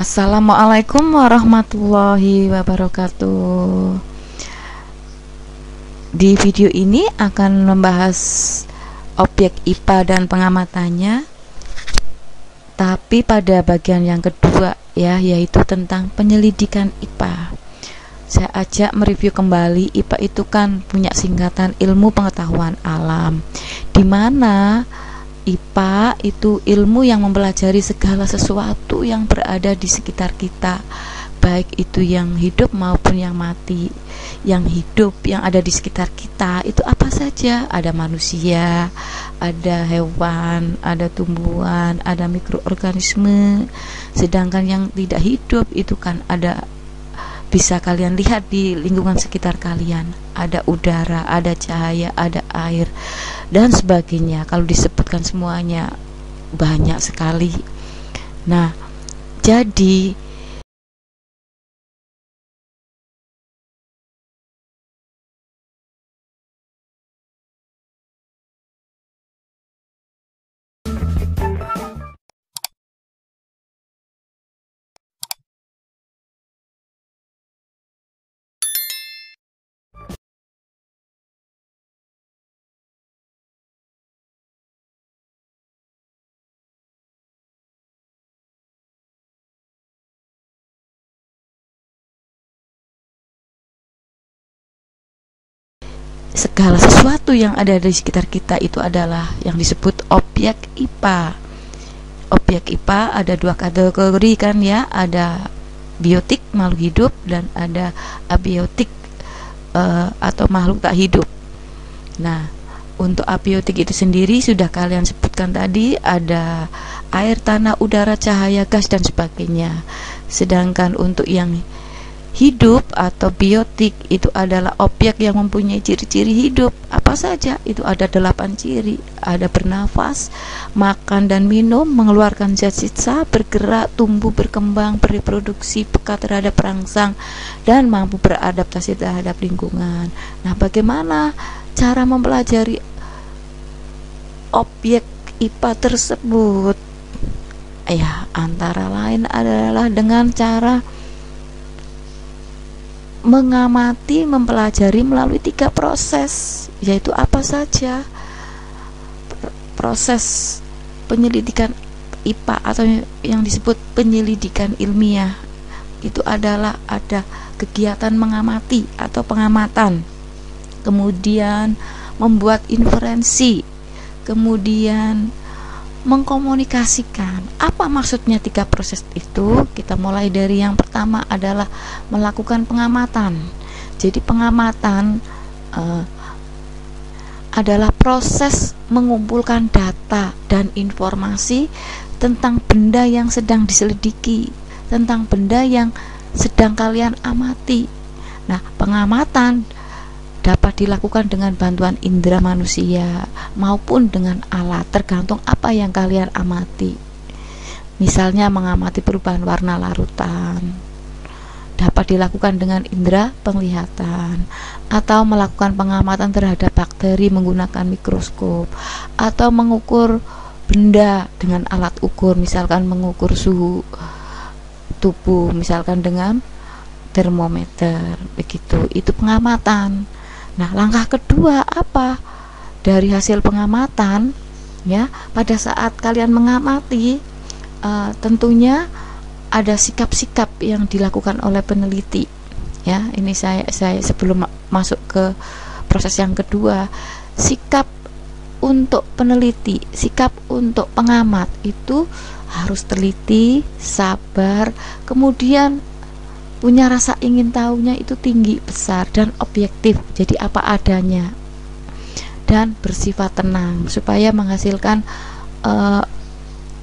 Assalamualaikum warahmatullahi wabarakatuh. Di video ini akan membahas objek IPA dan pengamatannya, tapi pada bagian yang kedua ya, yaitu tentang penyelidikan IPA. Saya ajak mereview kembali, IPA itu kan punya singkatan ilmu pengetahuan alam, di mana IPA itu ilmu yang mempelajari segala sesuatu yang berada di sekitar kita, baik itu yang hidup maupun yang mati. Yang hidup yang ada di sekitar kita itu apa saja? Ada manusia, ada hewan, ada tumbuhan, ada mikroorganisme. Sedangkan yang tidak hidup itu kan ada, bisa kalian lihat di lingkungan sekitar kalian, ada udara, ada cahaya, ada air, dan sebagainya. Kalau disebutkan semuanya banyak sekali. Nah, jadi segala sesuatu yang ada di sekitar kita itu adalah yang disebut objek IPA. Objek IPA ada dua kategori kan ya, ada biotik makhluk hidup dan ada abiotik atau makhluk tak hidup. Nah, untuk abiotik itu sendiri sudah kalian sebutkan tadi, ada air, tanah, udara, cahaya, gas dan sebagainya. Sedangkan untuk yang hidup atau biotik itu adalah objek yang mempunyai ciri-ciri hidup. Apa saja? Itu ada 8 ciri. Ada bernafas, makan dan minum, mengeluarkan zat sisa, bergerak, tumbuh, berkembang, bereproduksi, peka terhadap perangsang, dan mampu beradaptasi terhadap lingkungan. Nah, bagaimana cara mempelajari objek IPA tersebut? Ya, antara lain adalah dengan cara mengamati, mempelajari melalui 3 proses, yaitu apa saja? Proses penyelidikan IPA atau yang disebut penyelidikan ilmiah itu adalah ada kegiatan mengamati atau pengamatan, kemudian membuat inferensi, kemudian mengkomunikasikan. Apa maksudnya 3 proses itu? Kita mulai dari yang pertama adalah melakukan pengamatan. Jadi pengamatan adalah proses mengumpulkan data dan informasi tentang benda yang sedang diselidiki, tentang benda yang sedang kalian amati. Nah, pengamatan dapat dilakukan dengan bantuan indera manusia maupun dengan alat, tergantung apa yang kalian amati. Misalnya mengamati perubahan warna larutan, dapat dilakukan dengan indera penglihatan, atau melakukan pengamatan terhadap bakteri menggunakan mikroskop, atau mengukur benda dengan alat ukur, misalkan mengukur suhu tubuh misalkan dengan termometer. Begitu, itu pengamatan. Nah, langkah kedua apa? Dari hasil pengamatan ya, pada saat kalian mengamati tentunya ada sikap-sikap yang dilakukan oleh peneliti ya. Ini saya sebelum masuk ke proses yang kedua, sikap untuk peneliti, sikap untuk pengamat itu harus teliti, sabar, kemudian punya rasa ingin tahunya itu tinggi, besar, dan objektif, jadi apa adanya, dan bersifat tenang supaya menghasilkan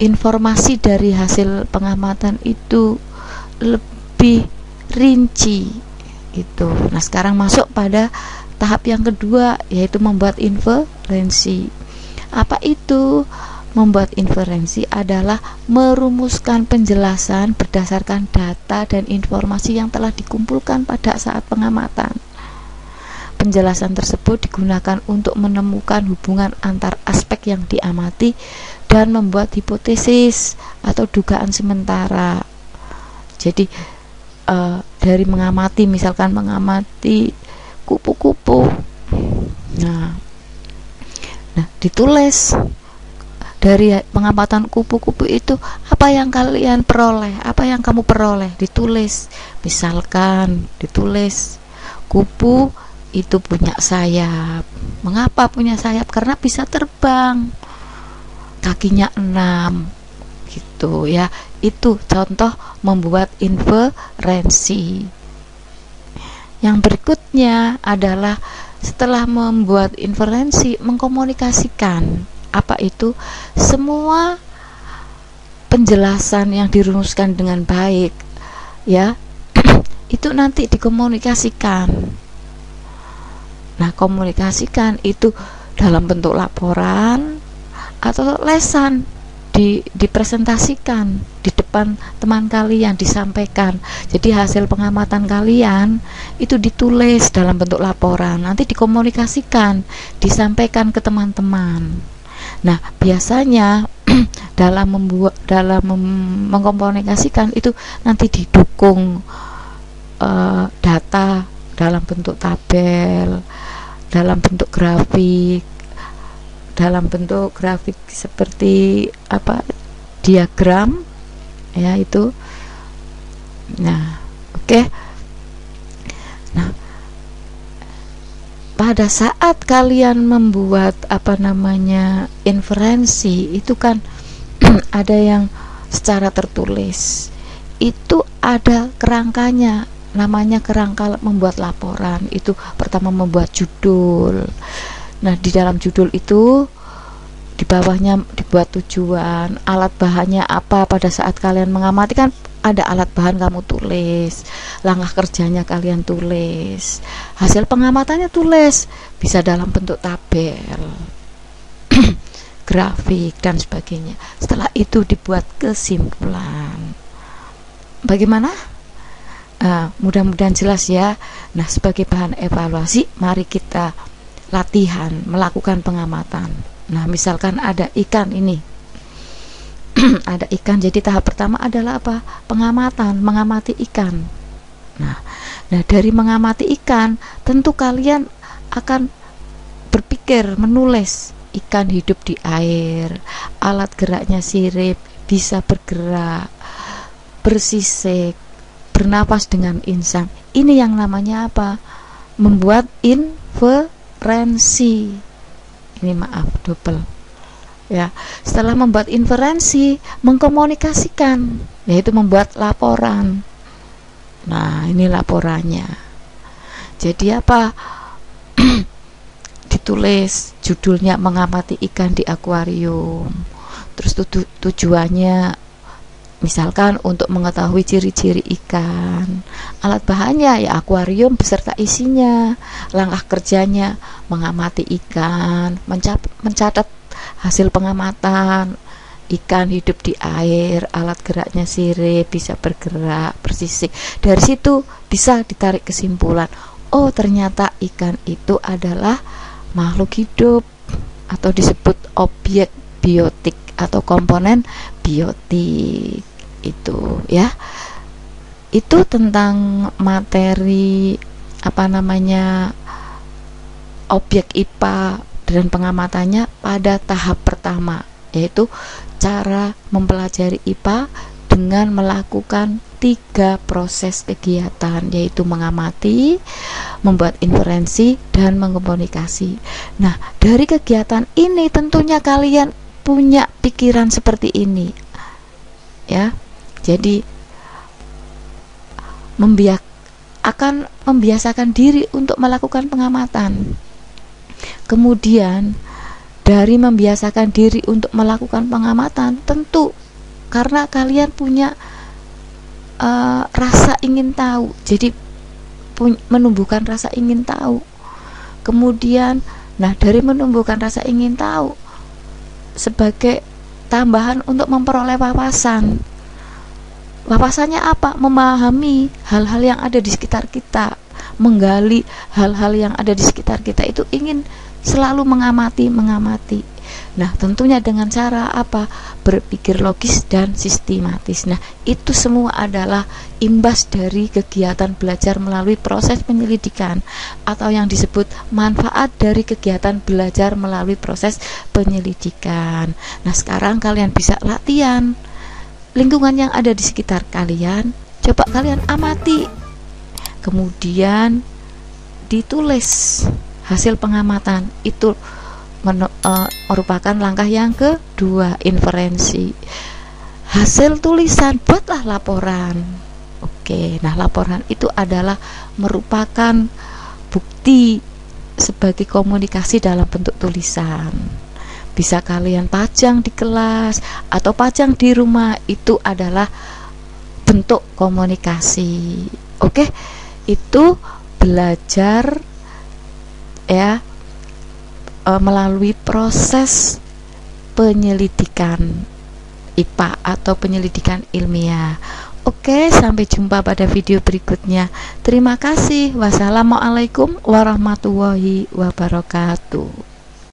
informasi dari hasil pengamatan itu lebih rinci gitu. Nah, sekarang masuk pada tahap yang kedua, yaitu membuat inferensi. Apa itu? Membuat inferensi adalah merumuskan penjelasan berdasarkan data dan informasi yang telah dikumpulkan pada saat pengamatan. Penjelasan tersebut digunakan untuk menemukan hubungan antar aspek yang diamati dan membuat hipotesis atau dugaan sementara. Jadi dari mengamati, misalkan mengamati kupu-kupu, nah ditulis dari pengamatan kupu-kupu itu apa yang kalian peroleh, apa yang kamu peroleh, ditulis. Misalkan ditulis kupu itu punya sayap. Mengapa punya sayap? Karena bisa terbang, kakinya 6 gitu ya. Itu contoh membuat inferensi. Yang berikutnya adalah setelah membuat inferensi, mengkomunikasikan. Apa itu? Semua penjelasan yang dirumuskan dengan baik ya itu nanti dikomunikasikan. Nah, komunikasikan itu dalam bentuk laporan atau lesan, dipresentasikan di depan teman kalian, disampaikan. Jadi hasil pengamatan kalian itu ditulis dalam bentuk laporan, nanti dikomunikasikan, disampaikan ke teman-teman. Nah, biasanya dalam mengkomunikasikan itu nanti didukung data dalam bentuk tabel, dalam bentuk grafik, seperti diagram ya itu. Nah, oke. Nah, pada saat kalian membuat inferensi itu kan ada yang secara tertulis, itu ada kerangkanya, namanya kerangka membuat laporan. Itu pertama membuat judul. Nah, di dalam judul itu di bawahnya dibuat tujuan, alat bahannya apa. Pada saat kalian mengamati kan ada alat bahan, kamu tulis, langkah kerjanya kalian tulis, hasil pengamatannya tulis, bisa dalam bentuk tabel, grafik dan sebagainya. Setelah itu dibuat kesimpulan. Bagaimana? Mudah-mudahan jelas ya. Nah, sebagai bahan evaluasi, mari kita latihan melakukan pengamatan. Nah, misalkan ada ikan ini. Ada ikan, jadi tahap pertama adalah apa? Pengamatan, mengamati ikan. Nah, dari mengamati ikan, tentu kalian akan berpikir, menulis ikan hidup di air, alat geraknya sirip, bisa bergerak, bersisik, bernapas dengan insang. Ini yang namanya apa? Membuat inferensi. Ini maaf, double. Ya, setelah membuat inferensi, mengkomunikasikan, yaitu membuat laporan. Nah, ini laporannya. Jadi apa? Ditulis judulnya mengamati ikan di akuarium. Terus tujuannya misalkan untuk mengetahui ciri-ciri ikan. Alat bahannya ya akuarium beserta isinya. Langkah kerjanya mengamati ikan, mencatat hasil pengamatan, ikan hidup di air, alat geraknya sirip, bisa bergerak, bersisik. Dari situ bisa ditarik kesimpulan, oh ternyata ikan itu adalah makhluk hidup atau disebut objek biotik atau komponen biotik. Itu ya. Itu tentang materi objek IPA dan pengamatannya pada tahap pertama, yaitu cara mempelajari IPA dengan melakukan 3 proses kegiatan, yaitu mengamati, membuat inferensi, dan mengkomunikasi. Nah, dari kegiatan ini tentunya kalian punya pikiran seperti ini ya. Jadi akan membiasakan diri untuk melakukan pengamatan. Kemudian dari membiasakan diri untuk melakukan pengamatan, tentu karena kalian punya rasa ingin tahu, jadi menumbuhkan rasa ingin tahu. Kemudian dari menumbuhkan rasa ingin tahu sebagai tambahan untuk memperoleh wawasan. Wawasannya apa? Memahami hal-hal yang ada di sekitar kita, menggali hal-hal yang ada di sekitar kita. Itu ingin selalu mengamati. Nah, tentunya dengan cara apa? Berpikir logis dan sistematis. Nah, itu semua adalah imbas dari kegiatan belajar melalui proses penyelidikan, atau yang disebut manfaat dari kegiatan belajar melalui proses penyelidikan. Nah, sekarang kalian bisa latihan lingkungan yang ada di sekitar kalian. Coba kalian amati, kemudian ditulis hasil pengamatan. Itu merupakan langkah yang kedua, inferensi. Hasil tulisan, buatlah laporan. Oke, nah laporan itu adalah merupakan bukti sebagai komunikasi dalam bentuk tulisan. Bisa kalian pajang di kelas atau pajang di rumah, itu adalah bentuk komunikasi. Oke, itu belajar ya melalui proses penyelidikan IPA atau penyelidikan ilmiah. Oke, sampai jumpa pada video berikutnya. Terima kasih. Wassalamualaikum warahmatullahi wabarakatuh.